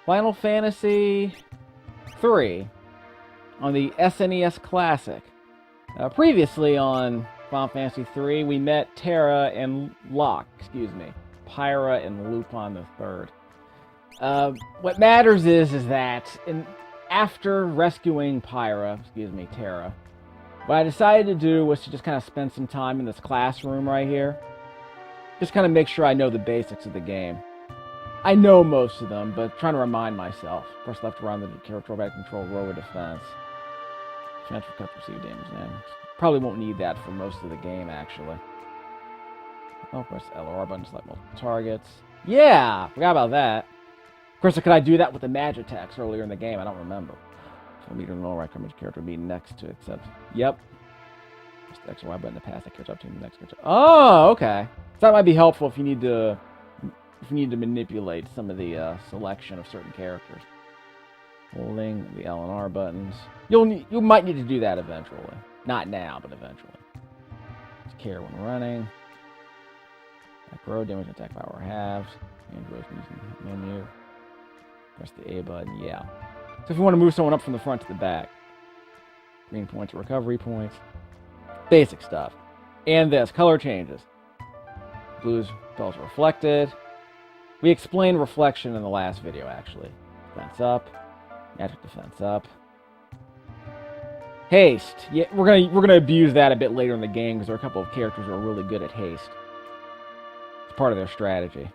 Final Fantasy 3 on the SNES Classic. Previously on Final Fantasy 3, we met Pyra and Lupin the Third. What matters is that after rescuing Tara, what I decided to do was to just kind of spend some time in this classroom right here. Just kind of make sure I know the basics of the game. I know most of them, but trying to remind myself. Press left around the character back control, row of defense. Transfer cut receive damage now. Probably won't need that for most of the game, actually. Oh, press L or R button to select multiple targets. Yeah! Forgot about that. Of course, could I do that with the magic attacks earlier in the game? I don't remember. So meter in the lower right character would be next to accept. Yep. Just the X or Y button to pass that character up to the next character. Oh, okay. So that might be helpful if you need to manipulate some of the selection of certain characters. Holding the L and R buttons. You might need to do that eventually. Not now, but eventually. Just care when running. Attack row damage, attack power halved. Android using the menu. Press the A button. Yeah. So if you want to move someone up from the front to the back. Green points are recovery points. Basic stuff. And this color changes. Blues spells reflected. We explained reflection in the last video, actually. Defense up. Magic defense up. Haste. Yeah, we're gonna abuse that a bit later in the game because there are a couple of characters who are really good at haste. It's part of their strategy.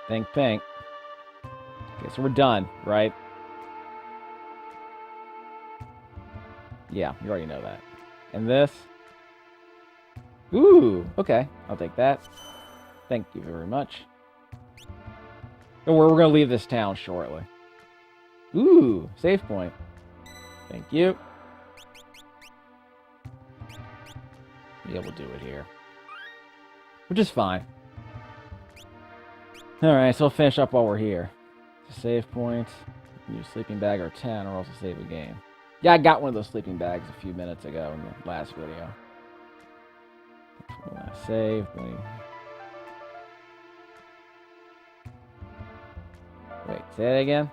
Think. Okay, so we're done, right? Yeah, you already know that. And this. Ooh, okay. I'll take that. Thank you very much. Don't worry, we're going to leave this town shortly. Ooh, save point. Thank you. Yeah, we'll do it here. Which is fine. Alright, so we'll finish up while we're here. Save points. Use sleeping bag or 10 or else I'll save a game. Yeah, I got one of those sleeping bags a few minutes ago in the last video. Save. Wait, say that again?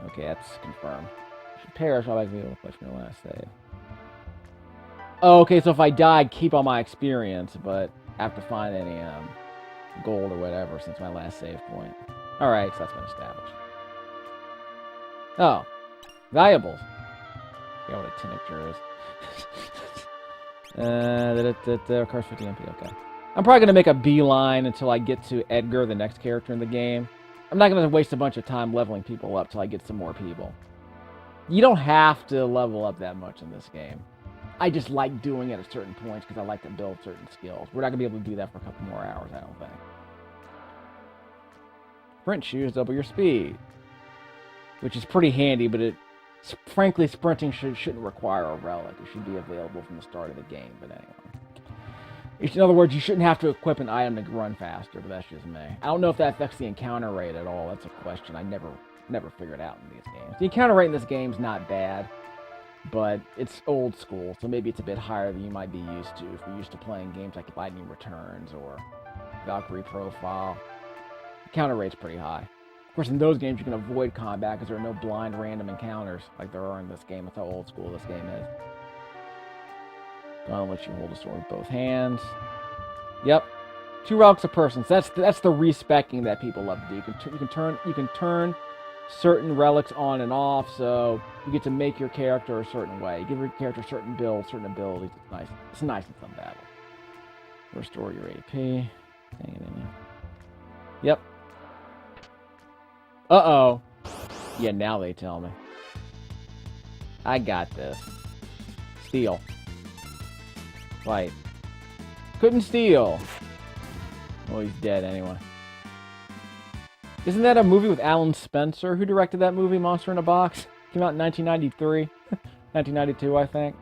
Okay, that's confirmed. Should perish while I can be able to push my last save. Oh, okay, so if I die, I'd keep all my experience, but I have to find any gold or whatever since my last save point. Alright, so that's been established. Oh. Valuables. I forgot what a tincture is. Course 50 MP, okay. I'm probably going to make a beeline until I get to Edgar, the next character in the game. I'm not going to waste a bunch of time leveling people up till I get some more people. You don't have to level up that much in this game. I just like doing it at certain points because I like to build certain skills. We're not going to be able to do that for a couple more hours, I don't think. Sprint shoes double your speed. Which is pretty handy, but frankly, sprinting shouldn't require a relic. It should be available from the start of the game, but anyway. In other words, you shouldn't have to equip an item to run faster, but that's just me. I don't know if that affects the encounter rate at all. That's a question I never figured out in these games. The encounter rate in this game is not bad, but it's old school, so maybe it's a bit higher than you might be used to if you're used to playing games like Lightning Returns or Valkyrie Profile. The encounter rate's pretty high. Of course, in those games, you can avoid combat because there are no blind random encounters like there are in this game. That's how old school this game is. I'll let you hold a sword with both hands. Yep. 2 relics a person. So that's the respecking that people love to do. You can turn certain relics on and off, so you get to make your character a certain way. You give your character certain builds, certain abilities. It's nice. It's nice in some battles. Restore your AP. Hang it in you. Yep. Uh-oh. Yeah, now they tell me. I got this. Steal. Fight. Couldn't steal. Well, he's dead anyway. Isn't that a movie with Alan Spencer? Who directed that movie, Monster in a Box? Came out in 1993. 1992, I think.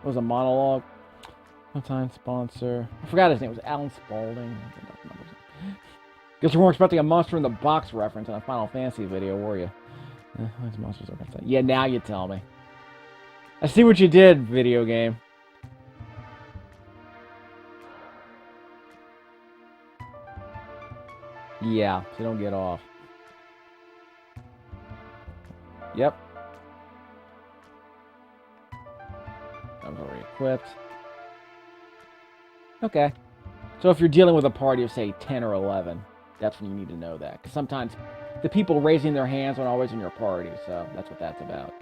It was a monologue. One-time sponsor. I forgot his name. It was Alan Spaulding. Guess you weren't expecting a Monster in the Box reference in a Final Fantasy video, were you? Monsters are yeah, now you tell me. I see what you did, video game. Yeah, so don't get off. Yep. I was already equipped. Okay. So if you're dealing with a party of, say, 10 or 11, that's when you need to know that. Because sometimes the people raising their hands aren't always in your party, so that's what that's about.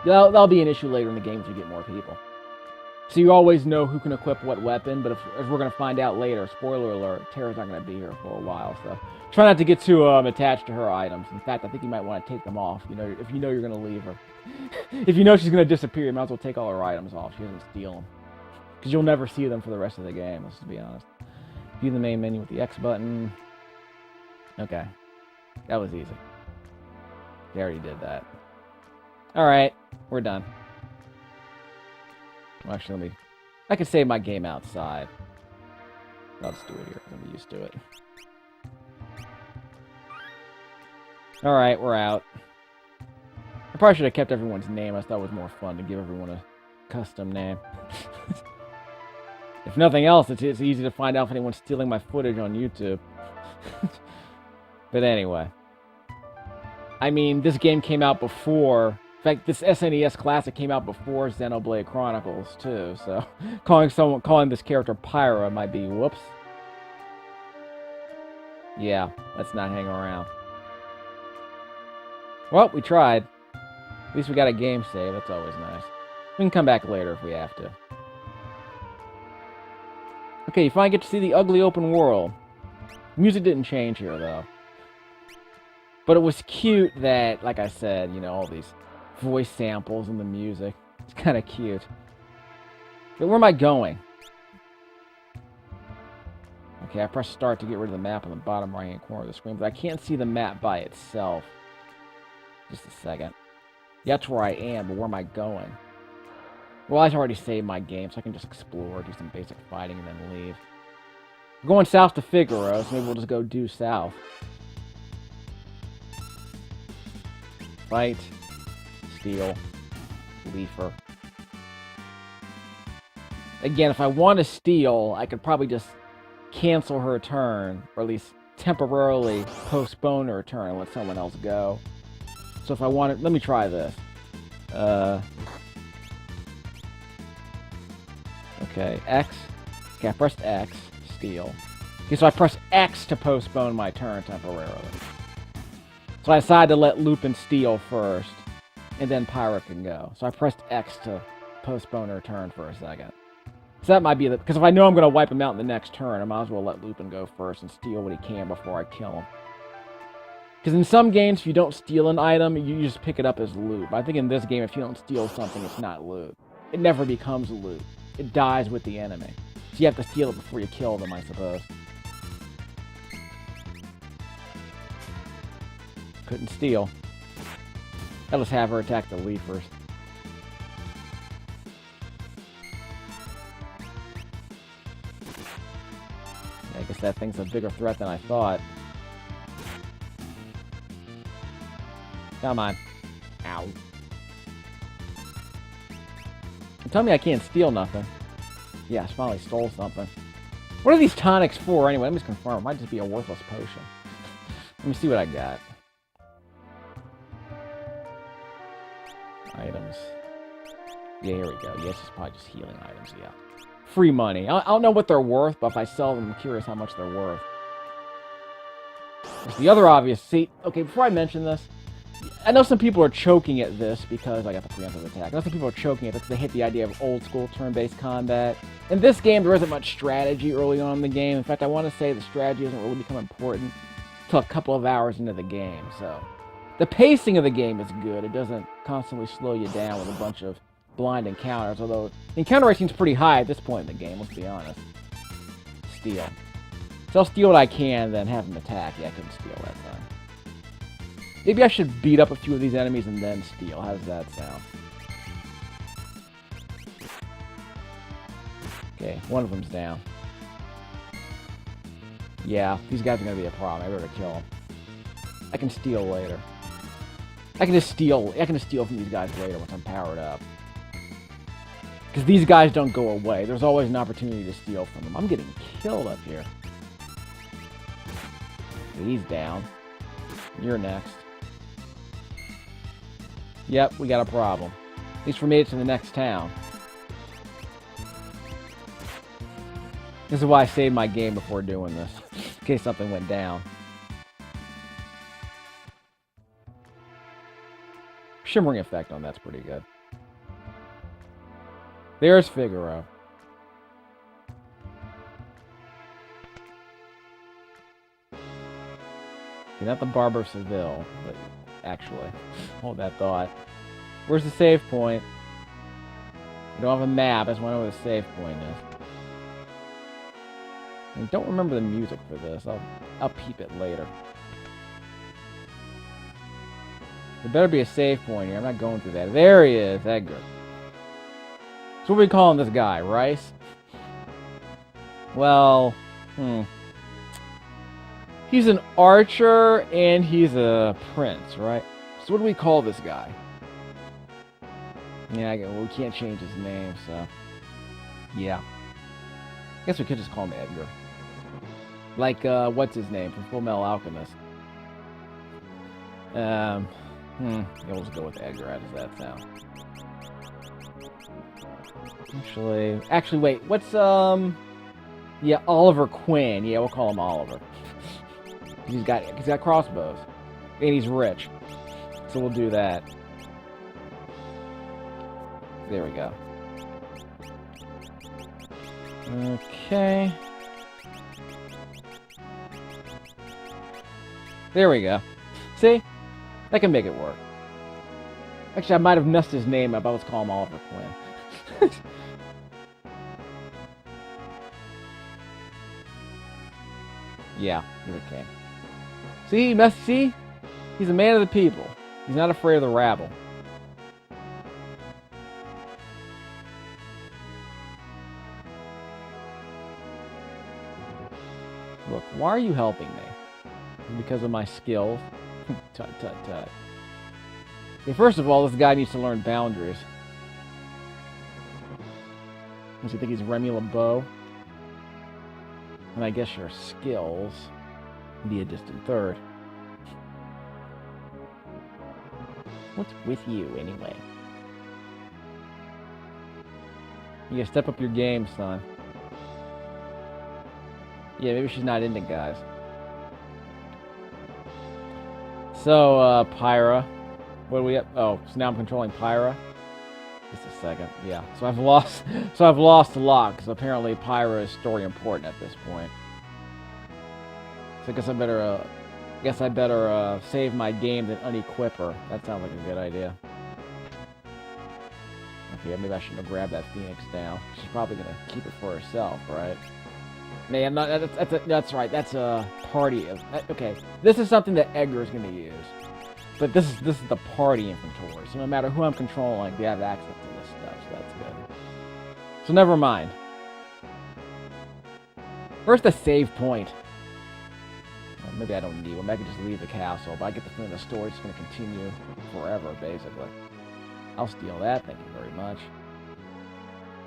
That'll be an issue later in the game if you get more people. So you always know who can equip what weapon, but as we're going to find out later, spoiler alert, Tara's not going to be here for a while, so try not to get too attached to her items. In fact, I think you might want to take them off, if you know you're going to leave her. If you know she's going to disappear, you might as well take all her items off. She doesn't steal them. Because you'll never see them for the rest of the game, let's just be honest. View the main menu with the X button. Okay. That was easy. They already did that. Alright, we're done. Well, actually, I can save my game outside. I'll just do it here, I'm used to it. Alright, we're out. I probably should have kept everyone's name. I thought it was more fun to give everyone a custom name. If nothing else, it's easy to find out if anyone's stealing my footage on YouTube. But anyway. I mean, this game came out before... In fact, this SNES Classic came out before Xenoblade Chronicles, too, so... Calling this character Pyra might be whoops. Yeah, let's not hang around. Well, we tried. At least we got a game save, that's always nice. We can come back later if we have to. Okay, you finally get to see the ugly open world. Music didn't change here, though. But it was cute that, like I said, all these voice samples in the music. It's kind of cute. But where am I going? Okay, I pressed start to get rid of the map on the bottom right-hand corner of the screen, but I can't see the map by itself. Just a second. Yeah, that's where I am, but where am I going? Well, I've already saved my game, so I can just explore, do some basic fighting, and then leave. We're going south to Figaro, so maybe we'll just go due south. Fight. Steal. Leafer. Again, if I want to steal, I could probably just cancel her turn, or at least temporarily postpone her turn and let someone else go. So if I want it, let me try this. Okay, X. Okay, I pressed X. Steal. Okay, so I pressed X to postpone my turn temporarily. So I decided to let Lupin steal first, and then Pyra can go. So I pressed X to postpone her turn for a second. So that might be because if I know I'm going to wipe him out in the next turn, I might as well let Lupin go first and steal what he can before I kill him. Because in some games, if you don't steal an item, you just pick it up as loot. But I think in this game, if you don't steal something, it's not loot. It never becomes loot. It dies with the enemy. So you have to steal it before you kill them, I suppose. Couldn't steal. I'll just have her attack the Leafers. Yeah, I guess that thing's a bigger threat than I thought. Come on. Ow. Tell me I can't steal nothing. Yeah, I finally stole something. What are these tonics for anyway? Let me just confirm. It might just be a worthless potion. Let me see what I got. Items. Yeah, here we go. Yeah, it's just probably just healing items, yeah. Free money. I don't know what they're worth, but if I sell them, I'm curious how much they're worth. There's the other obvious... See, okay, before I mention this, I know some people are choking at this because I got the preemptive attack. I know some people are choking at this because they hate the idea of old-school turn-based combat. In this game, there isn't much strategy early on in the game. In fact, I want to say the strategy doesn't really become important until a couple of hours into the game, so... The pacing of the game is good. It doesn't constantly slow you down with a bunch of blind encounters, although the encounter rate seems pretty high at this point in the game, let's be honest. Steal. So I'll steal what I can, then have him attack. Yeah, I couldn't steal that time. Maybe I should beat up a few of these enemies and then steal. How does that sound? Okay, one of them's down. Yeah, these guys are going to be a problem. I better kill them. I can steal later. I can just steal from these guys later once I'm powered up. Because these guys don't go away. There's always an opportunity to steal from them. I'm getting killed up here. He's down. You're next. Yep, we got a problem. At least we made it to the next town. This is why I saved my game before doing this, in case something went down. Shimmering effect on that's pretty good. There's Figaro. Okay, not the Barber of Seville, but actually, hold that thought. Where's the save point? We don't have a map, I just want to know where the save point is. I don't remember the music for this. I'll peep it later. There better be a save point here. I'm not going through that. There he is, Edgar. So what are we calling this guy? Rice? Well, he's an archer and he's a prince, right? So what do we call this guy? Yeah, we can't change his name, so... Yeah. I guess we could just call him Edgar. Like, what's his name from Full Metal Alchemist? Yeah, we'll just go with Edgar. How does that sound? Actually, wait. What's, yeah, Oliver Quinn. Yeah, we'll call him Oliver. He's got crossbows. And he's rich. So we'll do that. There we go. Okay. There we go. See? That can make it work. Actually, I might have messed his name up. I was calling him Oliver Quinn. Yeah, he's a king. See? He's a man of the people. He's not afraid of the rabble. Look, why are you helping me? Because of my skills? Tut, tut, tut. Okay, first of all, this guy needs to learn boundaries. Does he think he's Remy LeBeau? And I guess your skills be a distant third. What's with you, anyway? You gotta step up your game, son. Yeah, maybe she's not into guys. So, Pyra. What are we up? Oh, so now I'm controlling Pyra. Just a second. Yeah. So I've lost a lot, because apparently Pyra is story important at this point. So I guess I better save my game than unequip her. That sounds like a good idea. Okay, maybe I shouldn't have grabbed that Phoenix down. She's probably gonna keep it for herself, right? Man, that's right. That's a party of... Okay, this is something that Edgar is going to use. But this is the party inventory. So no matter who I'm controlling, they have access to this stuff. So that's good. So never mind. Where's the save point? Well, maybe I don't need one. Maybe I can just leave the castle. But I get the feeling the story's going to continue forever, basically. I'll steal that. Thank you very much.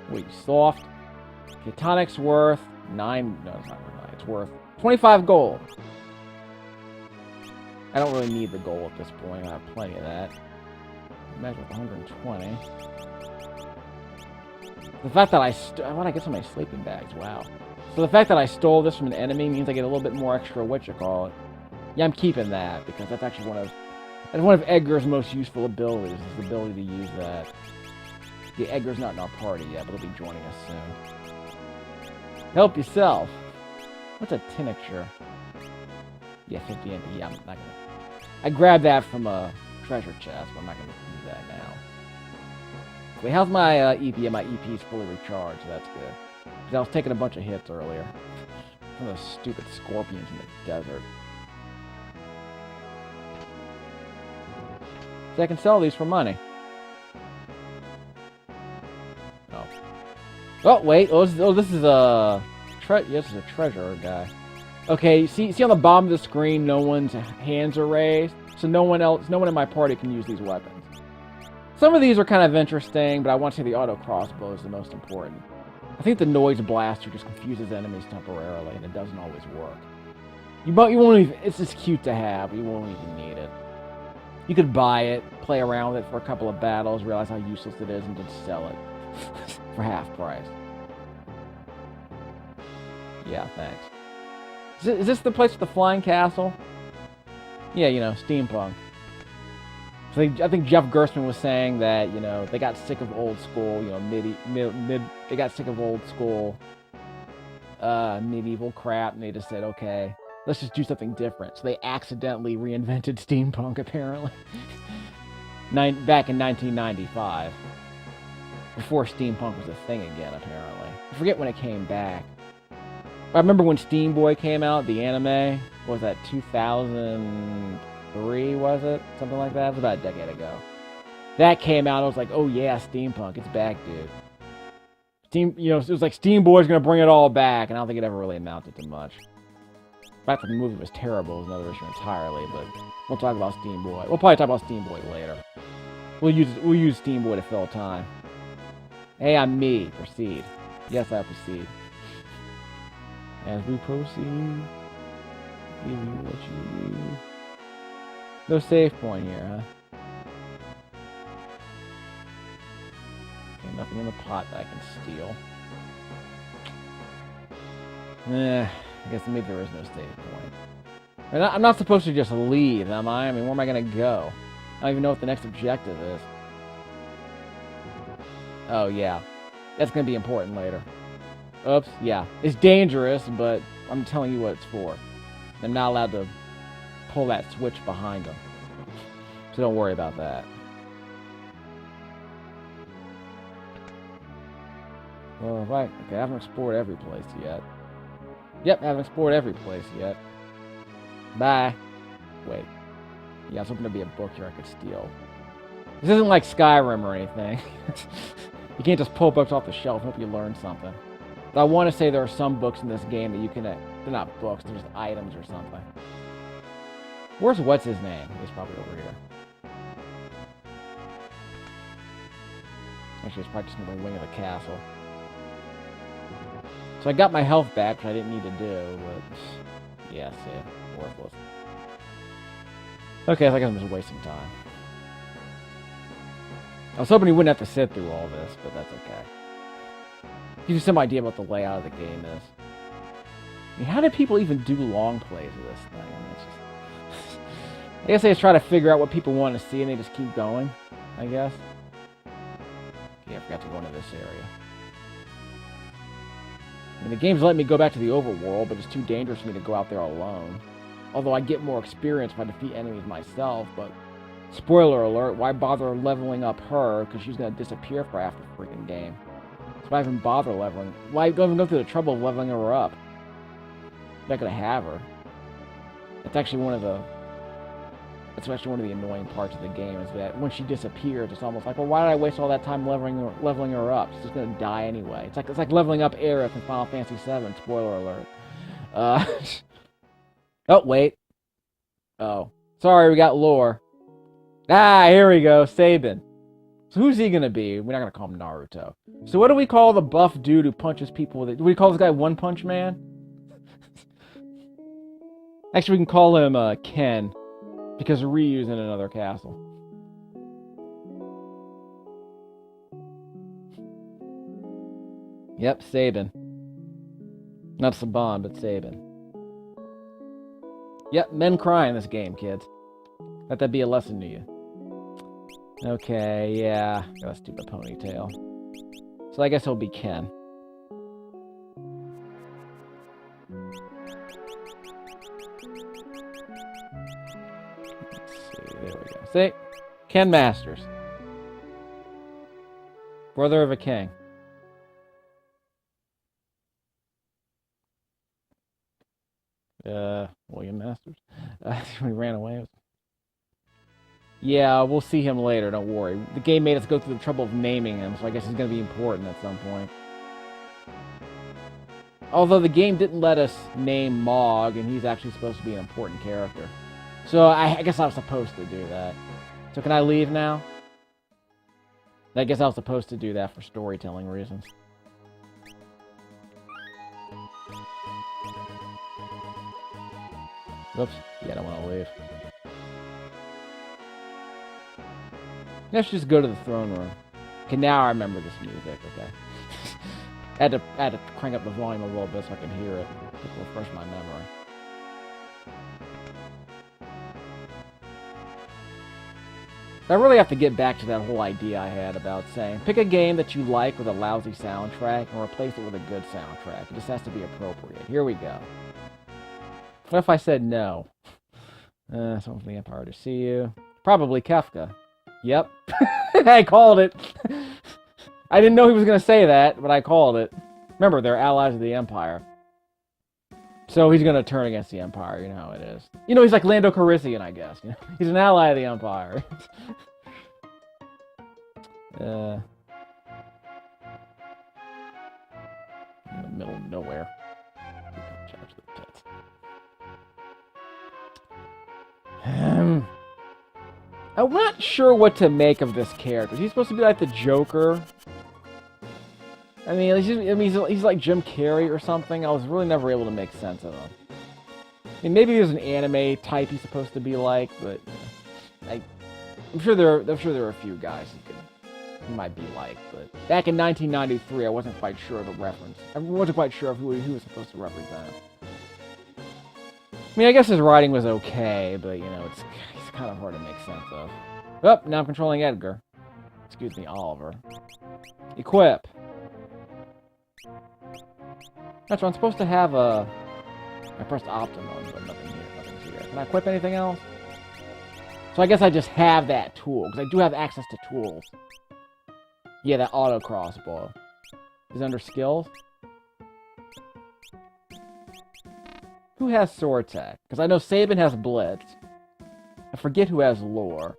Wait, soft. Okay, tonic's worth... 9, no, it's not worth 9. It's worth 25 gold. I don't really need the gold at this point. I have plenty of that. Imagine with 120. The fact that I want to get some of my sleeping bags. Wow. So the fact that I stole this from an enemy means I get a little bit more extra. Whatchamacallit. Yeah, I'm keeping that because that's actually one of Edgar's most useful abilities. Is the ability to use that. The Edgar's not in our party yet, but he'll be joining us soon. Help yourself. What's a tincture? Yeah, 50 MP. Yeah, I'm not gonna... I grabbed that from a treasure chest, but I'm not gonna use that now. Wait, how's my EP? Yeah, my EP is fully recharged, so that's good. Because I was taking a bunch of hits earlier. From those stupid scorpions in the desert. So I can sell these for money. Oh. Oh, wait. Oh, this is a... yes, this is a treasure guy. Okay, see on the bottom of the screen, no one's hands are raised. So no one in my party can use these weapons. Some of these are kind of interesting, but I want to say the auto crossbow is the most important. I think the noise blaster just confuses enemies temporarily, and it doesn't always work. You won't even. It's just cute to have. You won't even need it. You could buy it, play around with it for a couple of battles, realize how useless it is, and just sell it for half price. Yeah, thanks. Is this the place with the flying castle? Yeah, you know, steampunk. So I think Jeff Gerstmann was saying that, you know, they got sick of old school, you know, they got sick of old school medieval crap, and they just said, okay, let's just do something different. So they accidentally reinvented steampunk, apparently. Back in 1995. Before steampunk was a thing again, apparently. I forget when it came back. I remember when Steam Boy came out, the anime. What was that, 2003, was it? Something like that? It was about a decade ago. That came out, I was like, oh yeah, steampunk, it's back, dude. You know, it was like Steam Boy's gonna bring it all back, and I don't think it ever really amounted to much. The fact that the movie was terrible is another issue entirely, but we'll talk about Steam Boy. We'll probably talk about Steam Boy later. We'll use Steam Boy to fill time. Hey, I'm me. Proceed. Yes, I proceed. As we proceed, give you what you need. No save point here, huh? Okay, nothing in the pot that I can steal. I guess maybe there is no save point. I'm not supposed to just leave, am I? I mean, where am I going to go? I don't even know what the next objective is. Oh, yeah. That's going to be important later. Oops, yeah. It's dangerous, but I'm telling you what it's for. I'm not allowed to pull that switch behind them. So don't worry about that. Well, right. Okay, I haven't explored every place yet. Yep, I haven't explored every place yet. Bye. Wait. Yeah, I was hoping there'd be a book here I could steal. This isn't like Skyrim or anything. You can't just pull books off the shelf and hope you learn something. But I want to say there are some books in this game that you can... they're not books, they're just items or something. Where's what's-his-name? He's probably over here. Actually, it's probably just in the wing of the castle. So I got my health back, which I didn't need to do, but... yeah, see. Worthless. Okay, I think I'm just wasting time. I was hoping he wouldn't have to sit through all this, but that's okay. Gives you some idea about the layout of the game is. I mean, how did people even do long plays of this thing? I mean, it's just... I guess they just try to figure out what people want to see and they just keep going, I guess. Okay, I forgot to go into this area. I mean, the game's letting me go back to the overworld, but it's too dangerous for me to go out there alone. Although I get more experience if I defeat enemies myself, but... spoiler alert, why bother leveling up her? Because she's going to disappear for half the freaking game. So why even bother leveling? Why even go through the trouble of leveling her up? I'm not going to have her. That's actually one of the annoying parts of the game, is that when she disappears, it's almost like, well, why did I waste all that time leveling her up? She's just going to die anyway. It's like leveling up Aerith in Final Fantasy VII. Spoiler alert. Oh, wait. Oh. Sorry, we got lore. Ah, here we go. Sabin. So who's he going to be? We're not going to call him Naruto. So what do we call the buff dude who punches people with it? Do we call this guy One Punch Man? Actually, we can call him Ken. Because Ryu's in another castle. Yep, Sabin. Not Saban, but Sabin. Yep, men cry in this game, kids. Let that be a lesson to you. Okay, yeah. Got a stupid ponytail. So I guess he'll be Ken. Let's see, there we go. See? Ken Masters. Brother of a king. William Masters. He ran away. Yeah, we'll see him later, don't worry. The game made us go through the trouble of naming him, so I guess he's going to be important at some point. Although the game didn't let us name Mog, and he's actually supposed to be an important character. So I guess I was supposed to do that. So can I leave now? I guess I was supposed to do that for storytelling reasons. Whoops. Yeah, I don't want to leave. Let's just go to the throne room. Okay, now I remember this music, okay. I had to crank up the volume a little bit so I can hear it. To refresh my memory. I really have to get back to that whole idea I had about saying, pick a game that you like with a lousy soundtrack and replace it with a good soundtrack. It just has to be appropriate. Here we go. What if I said no? Something from the Empire to see you. Probably Kefka. Yep. I called it. I didn't know he was going to say that, but I called it. Remember, they're allies of the Empire. So he's going to turn against the Empire. You know how it is. You know, he's like Lando Calrissian, I guess. You know? He's an ally of the Empire. In the middle of nowhere. Charge the pits. I'm not sure what to make of this character. Is he supposed to be like the Joker? I mean, he's like Jim Carrey or something. I was really never able to make sense of him. I mean, maybe there's an anime type he's supposed to be like, but I'm sure there are a few guys he might be like. But back in 1993, I wasn't quite sure of the reference. I wasn't quite sure of who he was supposed to represent. I mean, I guess his writing was okay, but you know, it's kind of hard to make sense of. Oh, now I'm controlling Edgar. Excuse me, Oliver. Equip. That's what I'm supposed to have a... I pressed Optimum, but nothing here, nothing's here. Can I equip anything else? So I guess I just have that tool, because I do have access to tools. Yeah, that auto crossbow. Is it under skills? Who has sword tech? Because I know Sabin has blitz. I forget who has lore.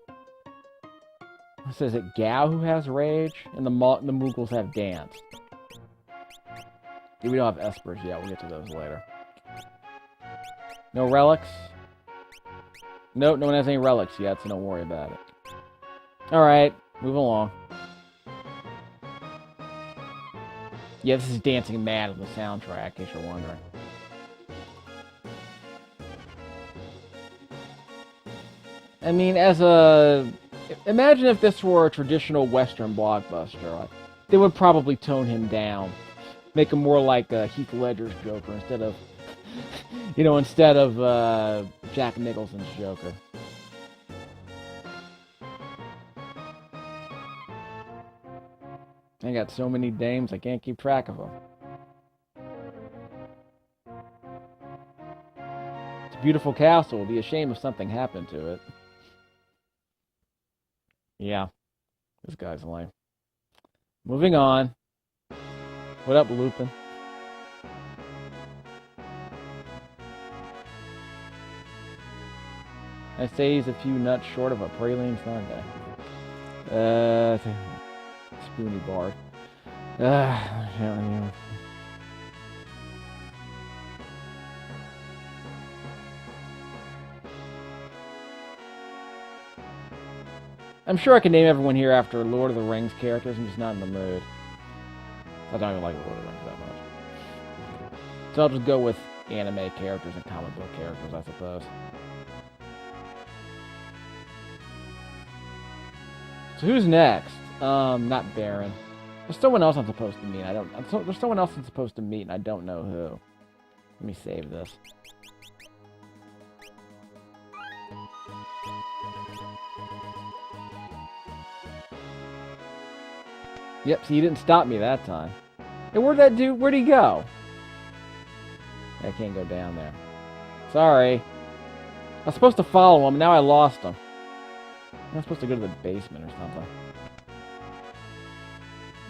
Is it Gao who has rage? And the Mughals have dance. Yeah, we don't have espers yet. We'll get to those later. No relics? Nope, no one has any relics yet, so don't worry about it. Alright, move along. Yeah, this is Dancing Mad with the soundtrack, in case you're wondering. I mean, imagine if this were a traditional Western blockbuster. They would probably tone him down. Make him more like Heath Ledger's Joker instead of... Jack Nicholson's Joker. I got so many names, I can't keep track of them. It's a beautiful castle. It'd be a shame if something happened to it. Yeah. This guy's lame. Moving on. What up, Lupin? I say he's a few nuts short of a praline sundae. Spoony Bard. I'm sure I can name everyone here after Lord of the Rings characters. I'm just not in the mood. I don't even like Lord of the Rings that much. So I'll just go with anime characters and comic book characters, I suppose. So who's next? Not Baron. There's someone else I'm supposed to meet. There's someone else I'm supposed to meet, and I don't know who. Let me save this. Yep, see, he didn't stop me that time. Hey, where'd that dude... Where'd he go? I can't go down there. Sorry. I was supposed to follow him, now I lost him. I'm supposed to go to the basement or something.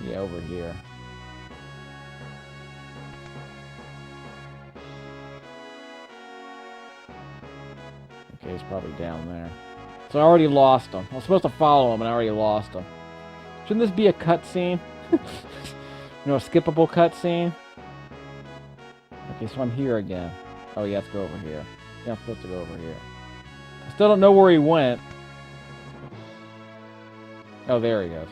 Yeah, over here. Okay, he's probably down there. So I already lost him. I was supposed to follow him, and I already lost him. Shouldn't this be a cutscene? You know, a skippable cutscene? Okay, so I'm here again. Oh, yeah, let's go over here. Yeah, I'm supposed to go over here. I still don't know where he went. Oh, there he goes.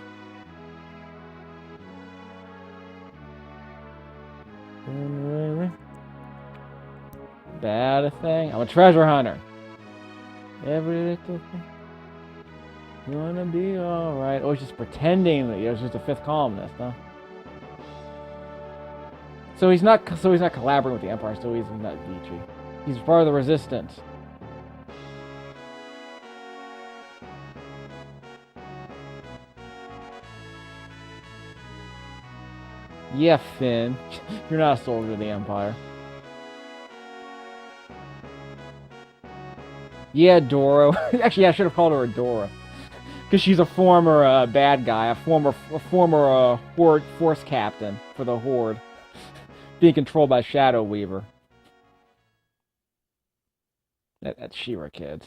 Bad a thing? I'm a treasure hunter. Every little thing. Gonna be alright. Oh, he's just pretending that he's just a fifth columnist, huh? So he's not collaborating with the Empire, so he's not Vici. He's part of the Resistance. Yeah, Finn. You're not a soldier of the Empire. Yeah, Dora. Actually, I should have called her Adora. Because she's a former bad guy, a former Horde force captain for the Horde. Being controlled by Shadow Weaver. That's She-Ra, kids.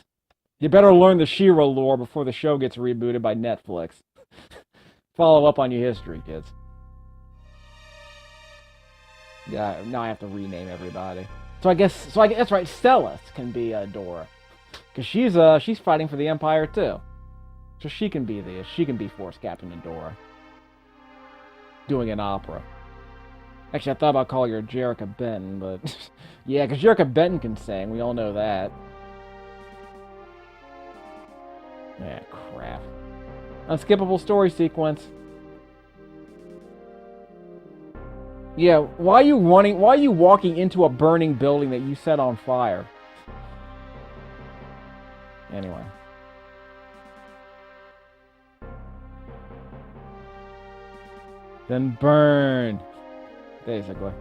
You better learn the She-Ra lore before the show gets rebooted by Netflix. Follow up on your history, kids. Yeah, now I have to rename everybody. So I guess that's right. Celis can be Dora, because she's fighting for the Empire too. So she can be Force Captain Adora. Doing an opera. Actually, I thought about calling her Jerrica Benton, but yeah, because Jerrica Benton can sing. We all know that. Yeah, crap. Unskippable story sequence. Yeah, why are you walking into a burning building that you set on fire? Anyway. Then burn. Basically.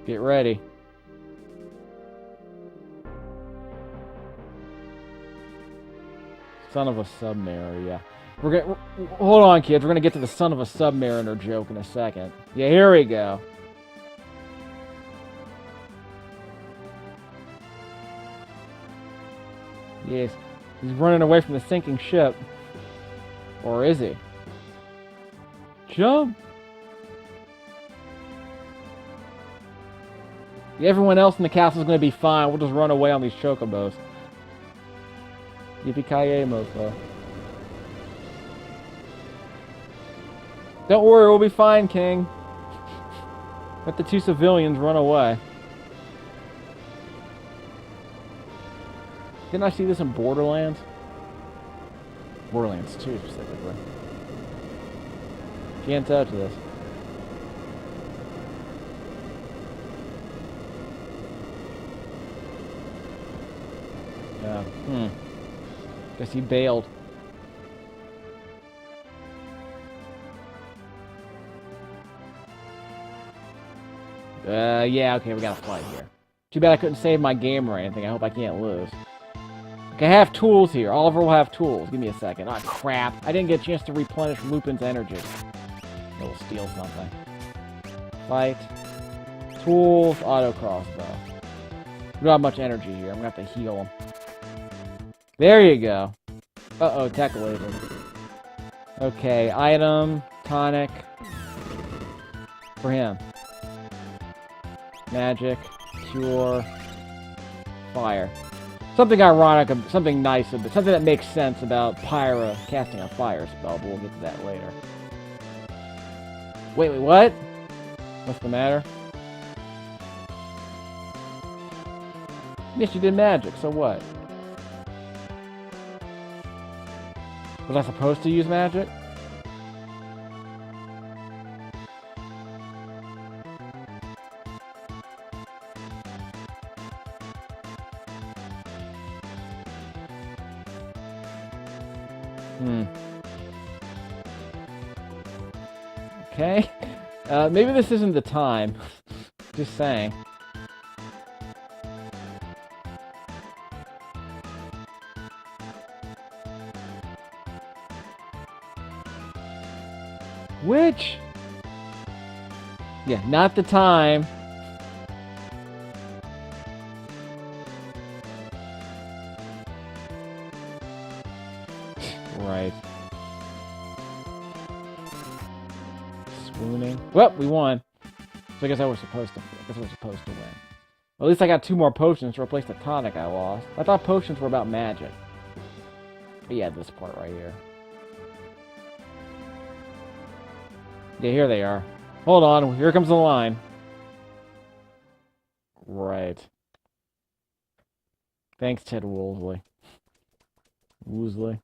Get ready. Son of a Submariner, yeah. Hold on, kids. We're gonna get to the son of a Submariner joke in a second. Yeah, here we go. Yes, he's running away from the sinking ship. Or is he? Jump! Yeah, everyone else in the castle is gonna be fine. We'll just run away on these chocobos. Yippee-ki-yay, mofo. Don't worry, we'll be fine, King. Let the two civilians run away. Didn't I see this in Borderlands? Borderlands 2, specifically. Can't touch this. Yeah, Guess he bailed. Yeah, okay, we got a fight here. Too bad I couldn't save my game or anything. I hope I can't lose. Okay, I have tools here. Oliver will have tools. Give me a second. Oh, crap. I didn't get a chance to replenish Lupin's energy. We'll steal something. Fight. Tools. Auto crossbow. We don't have much energy here. I'm gonna have to heal him. There you go. Uh-oh, tech laser. Okay, item, tonic. For him. Magic, cure, fire. Something ironic, something nice, something that makes sense about Pyra casting a fire spell, but we'll get to that later. Wait, what? What's the matter? Yes, you did magic, so what? Was I supposed to use magic? Okay. Maybe this isn't the time. Just saying. Which? Yeah, not the time. Right. Swooning. Well, we won. So I guess we're supposed to win. Well, at least I got 2 more potions to replace the tonic I lost. I thought potions were about magic. But yeah, this part right here. Yeah, here they are. Hold on, here comes the line. Right. Thanks, Ted Woolsey. Woosley.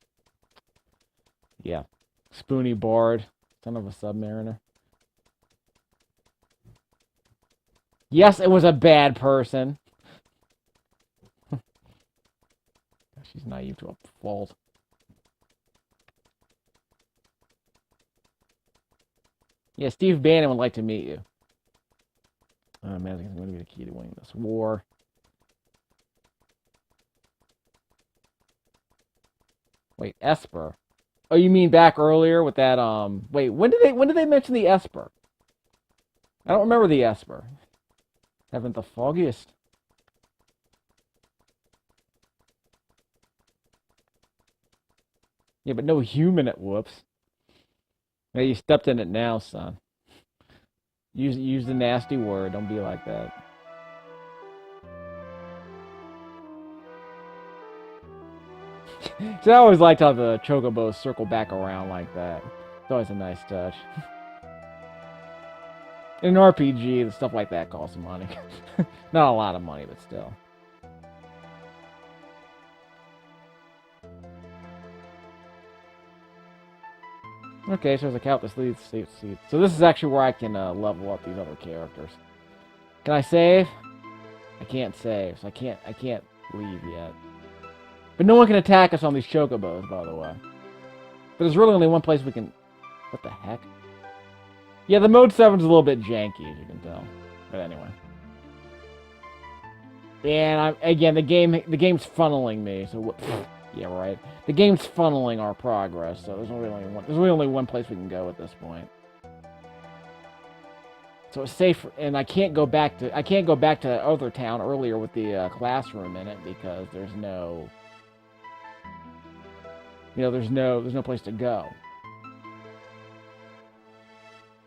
Yeah. Spoony Bard, son of a Submariner. Yes, it was a bad person. She's naive to a fault. Yeah, Steve Bannon would like to meet you. Oh man, I think it's going to be the key to winning this war. Wait, Esper. Oh, you mean back earlier with that, wait, when did they mention the Esper? I don't remember the Esper. Haven't the foggiest. Yeah, but no human at whoops. Yeah, you stepped in it now, son. Use the nasty word. Don't be like that. So I always liked how the chocobos circle back around like that. It's always a nice touch. In an RPG, stuff like that costs money. Not a lot of money, but still. Okay, so there's a count this leads seat. So this is actually where I can level up these other characters. Can I save? I can't save, so I can't leave yet. But no one can attack us on these chocobos, by the way. But there's really only one place we can... What the heck? Yeah, the Mode 7's a little bit janky, as you can tell. But anyway. And again, the game's funneling me, so... Yeah, right. The game's funneling our progress, so there's really only one place we can go at this point. So it's safe, and I can't go back to the other town earlier with the classroom in it because there's no, there's no place to go.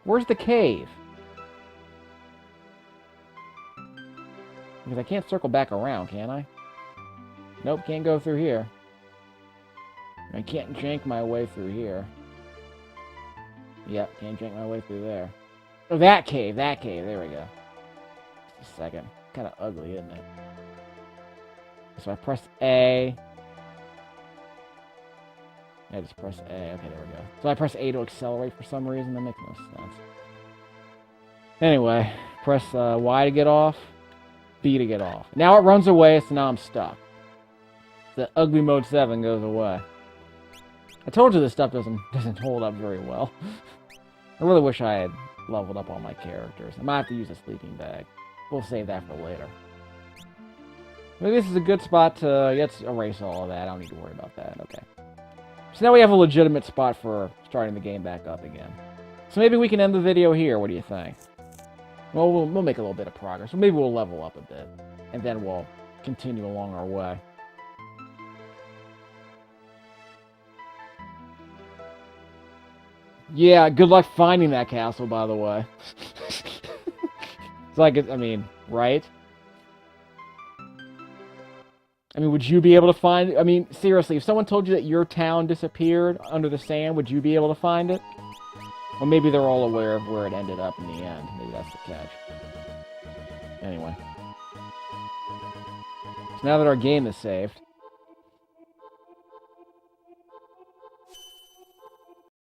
Where's the cave? Because I can't circle back around, can I? Nope, can't go through here. I can't jank my way through here. Yep, can't jank my way through there. Oh, that cave, there we go. Just a second. Kind of ugly, isn't it? So I press A. I just press A. Okay, there we go. So I press A to accelerate for some reason. That makes no sense. Anyway, press Y to get off. B to get off. Now it runs away, so now I'm stuck. The ugly Mode 7 goes away. I told you this stuff doesn't hold up very well. I really wish I had leveled up all my characters. I might have to use a sleeping bag. We'll save that for later. Maybe this is a good spot to let's erase all of that. I don't need to worry about that. Okay. So now we have a legitimate spot for starting the game back up again. So maybe we can end the video here. What do you think? Well, we'll make a little bit of progress. So maybe we'll level up a bit. And then we'll continue along our way. Yeah, good luck finding that castle, by the way. It's like, I mean, right? I mean, would you be able to find it? I mean, seriously, if someone told you that your town disappeared under the sand, would you be able to find it? Or maybe they're all aware of where it ended up in the end. Maybe that's the catch. Anyway. So now that our game is saved,